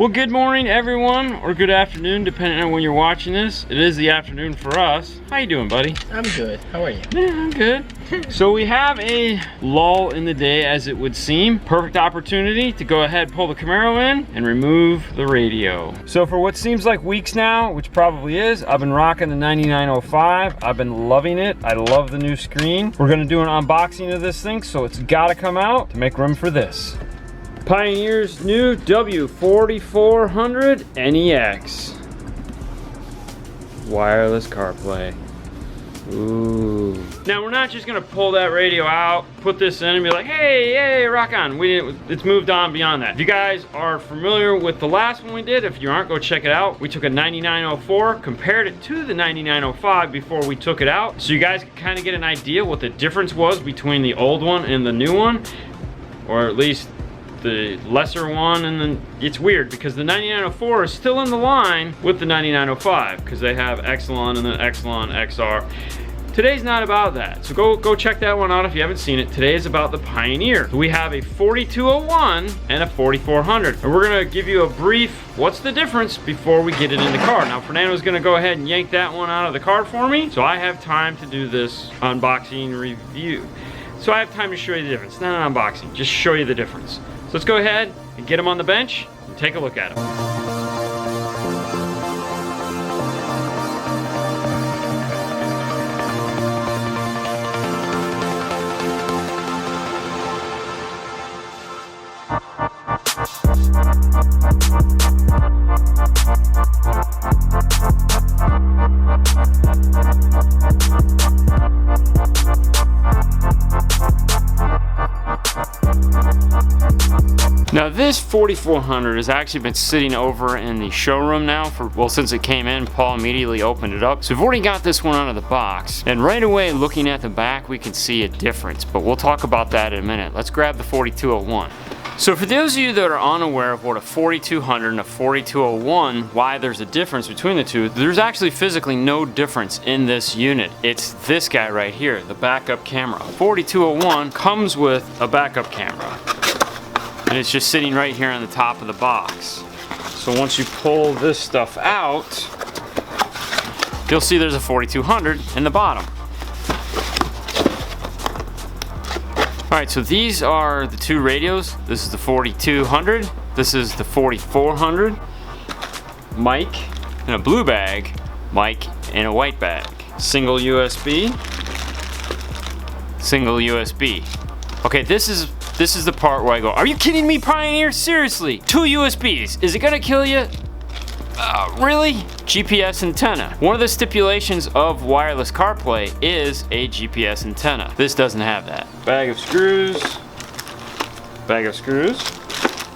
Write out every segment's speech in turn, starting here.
Well, good morning everyone, or good afternoon depending on when you're watching this. It is the afternoon for us. How you doing, buddy? I'm good. How are you? Yeah, I'm good. So we have a lull in the day, as it would seem. Perfect opportunity to go ahead, pull the Camaro in and remove the radio. So for what seems like weeks now, which probably is, I've been rocking the 9905. I've been loving it. I love the new screen. We're gonna do an unboxing of this thing, so it's gotta come out to make room for this. Pioneer's new W4400nex wireless CarPlay. Ooh. Now we're not just gonna pull that radio out, put this in and be like, hey, rock on. It's moved on beyond that. If you guys are familiar with the last one we did, if you aren't, go check it out. We took a 9904, compared it to the 9905 before we took it out, so you guys can kind of get an idea what the difference was between the old one and the new one, or at least the lesser one. And then it's weird because the 9904 is still in the line with the 9905 because they have Exelon and then Exelon XR. Today's not about that, so go check that one out if you haven't seen it. Today is about the Pioneer. We have a 4201 and a 4400, and we're gonna give you a brief what's the difference before we get it in the car. Now Fernando's gonna go ahead and yank that one out of the car for me, so I have time to do this unboxing review. So I have time to show you the difference. Not an unboxing, just show you the difference. So let's go ahead and get them on the bench and take a look at them. Now this 4400 has actually been sitting over in the showroom now for, well, since it came in. Paul immediately opened it up. So we've already got this one out of the box. And right away, looking at the back, we can see a difference, but we'll talk about that in a minute. Let's grab the 4201. So for those of you that are unaware of what a 4200 and a 4201, why there's a difference between the two, there's actually physically no difference in this unit. It's this guy right here, the backup camera. 4201 comes with a backup camera, and it's just sitting right here on the top of the box. So once you pull this stuff out, you'll see there's a 4200 in the bottom. All right, so these are the two radios. This is the 4200, this is the 4400. Mic in a blue bag, mic in a white bag. Single USB, single USB. Okay, this is the part where I go, are you kidding me, Pioneer? Seriously, 2 USBs, is it gonna kill you? Really? GPS antenna. One of the stipulations of wireless CarPlay is a GPS antenna. This doesn't have that. Bag of screws.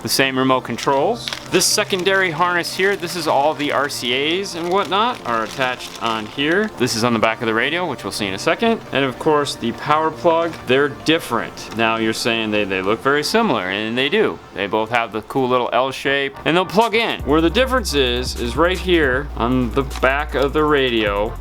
The same remote controls. This secondary harness here, this is all the RCAs and whatnot are attached on here. This is on the back of the radio, which we'll see in a second. And of course, the power plug, they're different. Now you're saying they look very similar, and they do. They both have the cool little L shape, and they'll plug in. Where the difference is right here on the back of the radio,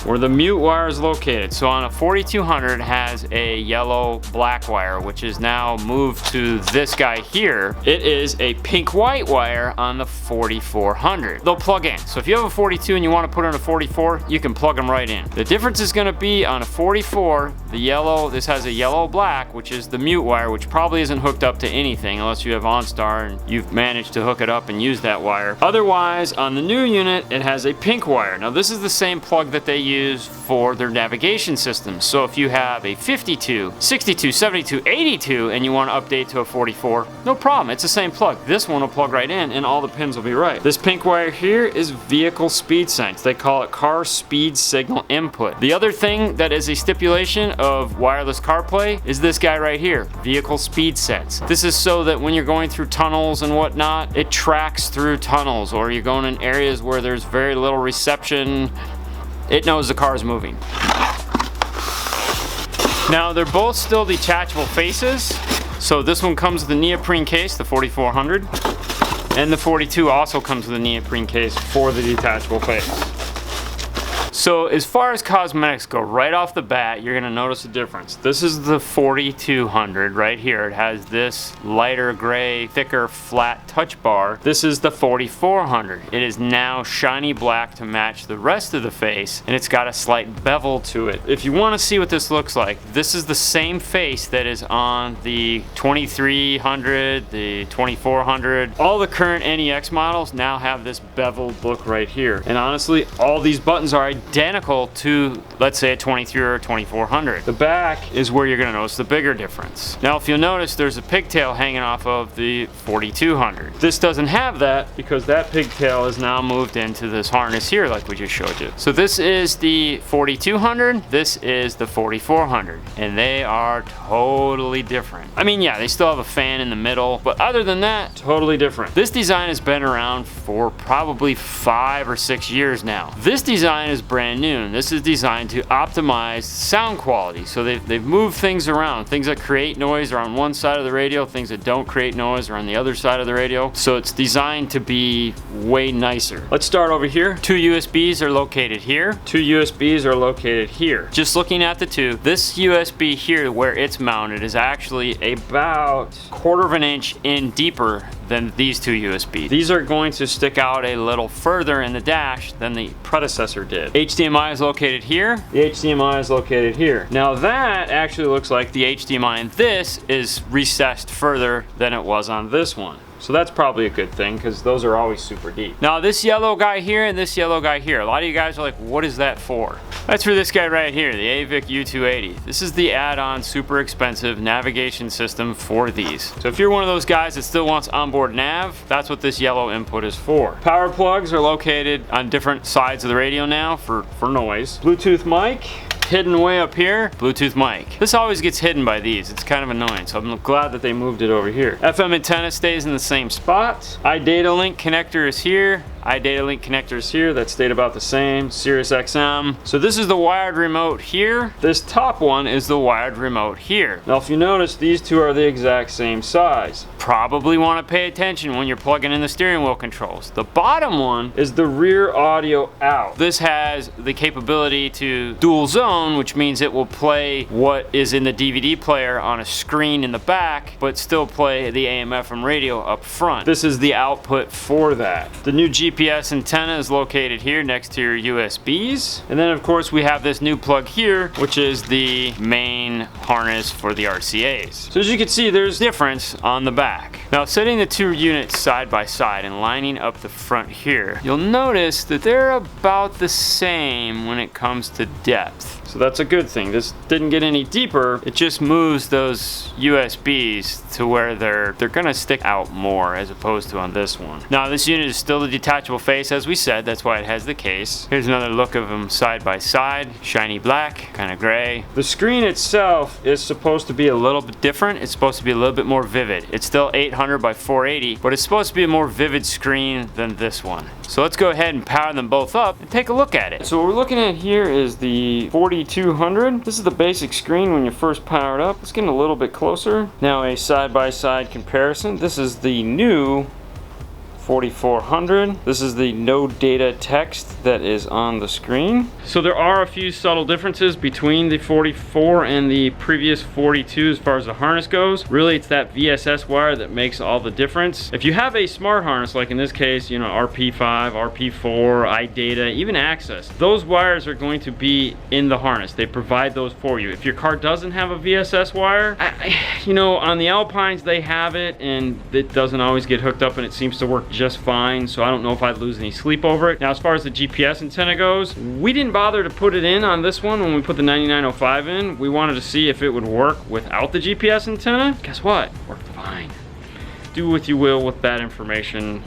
where the mute wire is located. So on a 4200 it has a yellow black wire, which is now moved to this guy here. It is a pink white wire on the 4400. They'll plug in. So if you have a 42 and you want to put in a 44, you can plug them right in. The difference is going to be on a 44, the yellow, this has a yellow black, which is the mute wire, which probably isn't hooked up to anything unless you have OnStar and you've managed to hook it up and use that wire. Otherwise, on the new unit, it has a pink wire. Now this is the same plug that they use for their navigation system. So if you have a 52, 62, 72, 82 and you want to update to a 44, no problem, it's the same plug. This one will plug right in and all the pins will be right. This pink wire here is vehicle speed sense. They call it car speed signal input. The other thing that is a stipulation of wireless CarPlay is this guy right here, vehicle speed sense. This is so that when you're going through tunnels and whatnot, it tracks through tunnels, or you're going in areas where there's very little reception, it knows the car is moving. Now they're both still detachable faces. So this one comes with a neoprene case, the 4400, and the 42 also comes with a neoprene case for the detachable face. So as far as cosmetics go, right off the bat, you're gonna notice a difference. This is the 4200 right here. It has this lighter gray, thicker, flat touch bar. This is the 4400. It is now shiny black to match the rest of the face, and it's got a slight bevel to it. If you wanna see what this looks like, this is the same face that is on the 2300, the 2400. All the current NEX models now have this beveled look right here. And honestly, all these buttons are identical to, let's say, a 23 or a 2400. The back is where you're gonna notice the bigger difference. Now, if you'll notice, there's a pigtail hanging off of the 4200. This doesn't have that because that pigtail is now moved into this harness here like we just showed you. So this is the 4200, this is the 4400, and they are totally different. I mean, yeah, they still have a fan in the middle, but other than that, totally different. This design has been around for probably 5 or 6 years now. This design is brand new, and this is designed to optimize sound quality. So they've moved things around. Things that create noise are on one side of the radio, things that don't create noise are on the other side of the radio. So it's designed to be way nicer. Let's start over here. 2 USBs are located here. 2 USBs are located here. Just looking at the two, this USB here where it's mounted is actually about 1/4 of an inch in deeper than these 2 USBs. These are going to stick out a little further in the dash than the predecessor did. HDMI is located here. The HDMI is located here. Now that actually looks like the HDMI in this is recessed further than it was on this one. So that's probably a good thing because those are always super deep. Now this yellow guy here and this yellow guy here, a lot of you guys are like, what is that for? That's for this guy right here, the AVIC U280. This is the add-on super expensive navigation system for these. So if you're one of those guys that still wants onboard nav, that's what this yellow input is for. Power plugs are located on different sides of the radio now for noise. Bluetooth mic. Hidden way up here, Bluetooth mic. This always gets hidden by these. It's kind of annoying, so I'm glad that they moved it over here. FM antenna stays in the same spot. iData link connector is here. iData link connector is here. That stayed about the same. Sirius XM. So this is the wired remote here. This top one is the wired remote here. Now if you notice, these two are the exact same size. Probably want to pay attention when you're plugging in the steering wheel controls. The bottom one is the rear audio out. This has the capability to dual zone, which means it will play what is in the DVD player on a screen in the back, but still play the AM/FM radio up front. This is the output for that. The new GPS antenna is located here next to your USBs. And then of course we have this new plug here, which is the main harness for the RCAs. So as you can see, there's difference on the back. Now setting the two units side by side and lining up the front here, you'll notice that they're about the same when it comes to depth. So that's a good thing. This didn't get any deeper. It just moves those USBs to where they're gonna stick out more as opposed to on this one. Now this unit is still the detachable face as we said, that's why it has the case. Here's another look of them side by side. Shiny black, kind of gray. The screen itself is supposed to be a little bit different. It's supposed to be a little bit more vivid. It's still 800 by 480, but it's supposed to be a more vivid screen than this one. So let's go ahead and power them both up and take a look at it. So what we're looking at here is the 4200. This is the basic screen when you first power it up. Let's get a little bit closer. Now a side-by-side comparison. This is the new 4400. This is the no data text that is on the screen. So there are a few subtle differences between the 44 and the previous 42 as far as the harness goes. Really, it's that VSS wire that makes all the difference. If you have a smart harness, like in this case, you know, RP5, RP4, iData, even Access, those wires are going to be in the harness. They provide those for you. If your car doesn't have a VSS wire, you know, on the Alpines they have it and it doesn't always get hooked up and it seems to work just fine, so I don't know if I'd lose any sleep over it. Now as far as the GPS antenna goes, we didn't bother to put it in on this one when we put the 9905 in. We wanted to see if it would work without the GPS antenna. Guess what? Worked fine. Do what you will with that information.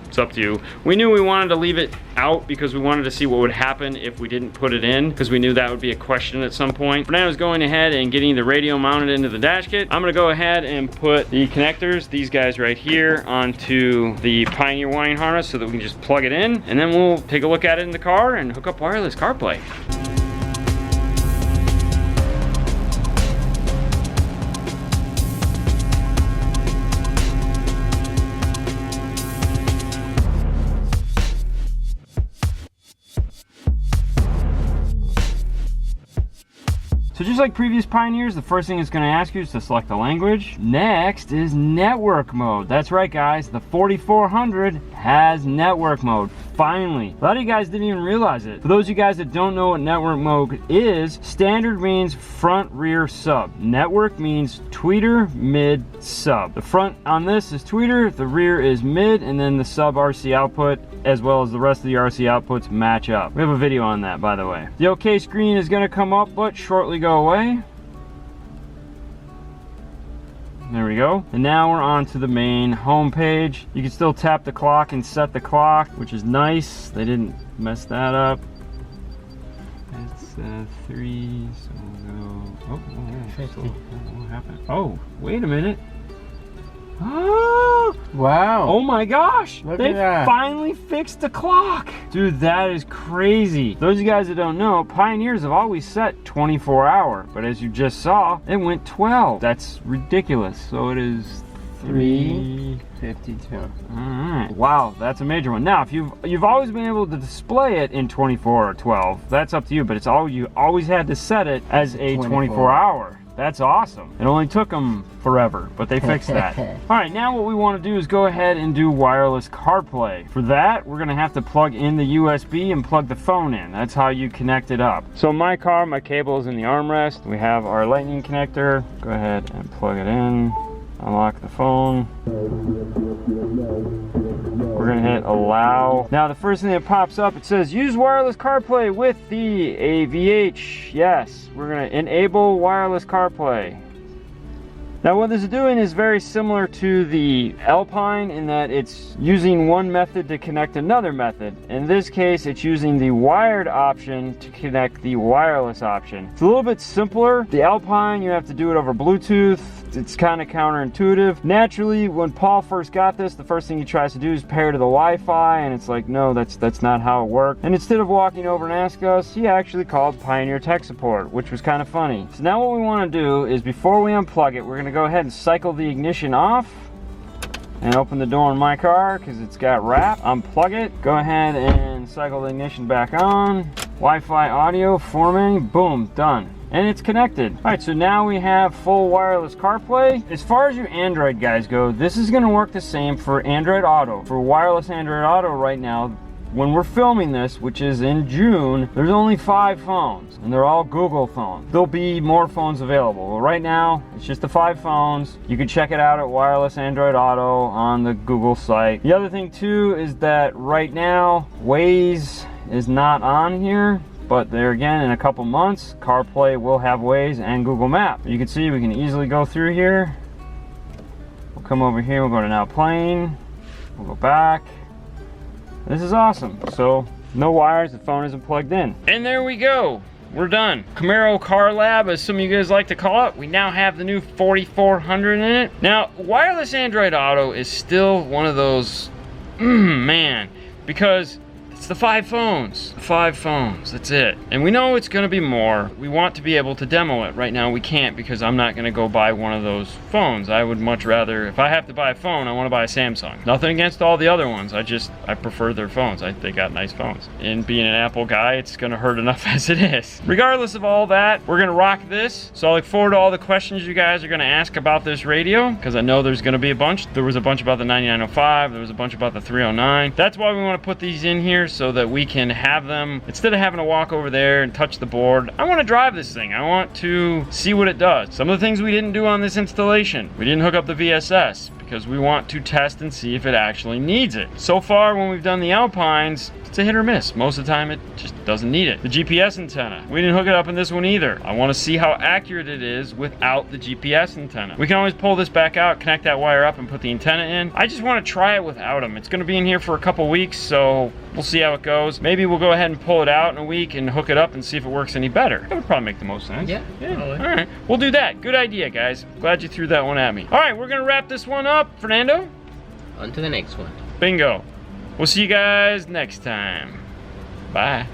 It's up to you. We knew we wanted to leave it out because we wanted to see what would happen if we didn't put it in, because we knew that would be a question at some point. Fernando's going ahead and getting the radio mounted into the dash kit. I'm gonna go ahead and put the connectors, these guys right here, onto the Pioneer wiring harness so that we can just plug it in, and then we'll take a look at it in the car and hook up wireless CarPlay. So just like previous Pioneers, the first thing it's going to ask you is to select the language. Next is network mode. That's right, guys. The 4400 has network mode. Finally. A lot of you guys didn't even realize it. For those of you guys that don't know what network mode is, standard means front, rear, sub. Network means tweeter, mid, sub. The front on this is tweeter, the rear is mid, and then the sub RC output as well as the rest of the RC outputs match up. We have a video on that, by the way. The OK screen is going to come up but shortly go away. There we go. And now we're on to the main home page. You can still tap the clock and set the clock, which is nice. They didn't mess that up. It's 3, so we'll go. What happened? Oh, wait a minute. Oh, wow. Oh my gosh. Look They at that. finally fixed the clock. Dude, that is crazy. Those of you guys that don't know, Pioneers have always set 24-hour, but as you just saw, it went 12. That's ridiculous. So it is 3:52. All right. Wow, that's a major one. Now, if you've always been able to display it in 24 or 12, that's up to you, but it's all you always had to set it as a 24-hour. That's awesome. It only took them forever, but they fixed that. All right, now what we want to do is go ahead and do wireless CarPlay. For that, we're going to have to plug in the USB and plug the phone in. That's how you connect it up. So in my car, my cable is in the armrest. We have our lightning connector. Go ahead and plug it in. Unlock the phone. We're gonna hit allow. Now the first thing that pops up, it says use wireless CarPlay with the AVH. Yes, we're gonna enable wireless CarPlay. Now what this is doing is very similar to the Alpine in that it's using one method to connect another method. In this case, it's using the wired option to connect the wireless option. It's a little bit simpler. The Alpine, you have to do it over Bluetooth. It's kind of counterintuitive. Naturally, when Paul first got this, the first thing he tries to do is pair to the Wi-Fi, and it's like, no, that's not how it worked. And instead of walking over and ask us, he actually called Pioneer Tech Support, which was kind of funny. So now what we want to do is before we unplug it, we're going to go ahead and cycle the ignition off and open the door in my car because it's got wrap. Unplug it, go ahead and cycle the ignition back on. Wi-Fi audio, formatting, boom, done. And it's connected. All right, so now we have full wireless CarPlay. As far as your Android guys go, this is gonna work the same for Android Auto. For wireless Android Auto right now, when we're filming this, which is in June, there's only 5 phones, and they're all Google phones. There'll be more phones available. Well, right now, it's just the 5 phones. You can check it out at Wireless Android Auto on the Google site. The other thing too is that right now, Waze is not on here. But there again, in a couple months, CarPlay will have Waze and Google Maps. You can see we can easily go through here. We'll come over here, we'll go to now playing. We'll go back. This is awesome. So no wires, the phone isn't plugged in. And there we go. We're done. Camaro Car Lab, as some of you guys like to call it, we now have the new 4400 in it. Now, wireless Android Auto is still one of those, man, because it's the 5 phones. 5 phones, that's it. And we know it's gonna be more. We want to be able to demo it. Right now we can't because I'm not gonna go buy one of those phones. I would much rather, if I have to buy a phone, I wanna buy a Samsung. Nothing against all the other ones. I prefer their phones. They got nice phones. And being an Apple guy, it's gonna hurt enough as it is. Regardless of all that, we're gonna rock this. So I look forward to all the questions you guys are gonna ask about this radio, because I know there's gonna be a bunch. There was a bunch about the 9905, there was a bunch about the 309. That's why we wanna put these in here so that we can have them, instead of having to walk over there and touch the board, I want to drive this thing. I want to see what it does. Some of the things we didn't do on this installation. We didn't hook up the VSS because we want to test and see if it actually needs it. So far when we've done the Alpines, it's a hit or miss. Most of the time it just doesn't need it. The GPS antenna, we didn't hook it up in this one either. I want to see how accurate it is without the GPS antenna. We can always pull this back out, connect that wire up and put the antenna in. I just want to try it without them. It's going to be in here for a couple weeks, so we'll see how it goes. Maybe we'll go ahead and pull it out in a week and hook it up and see if it works any better. That would probably make the most sense. Yeah. All right, we'll do that. Good idea, guys. Glad you threw that one at me. All right, we're going to wrap this one up. Fernando? On to the next one. Bingo. We'll see you guys next time. Bye.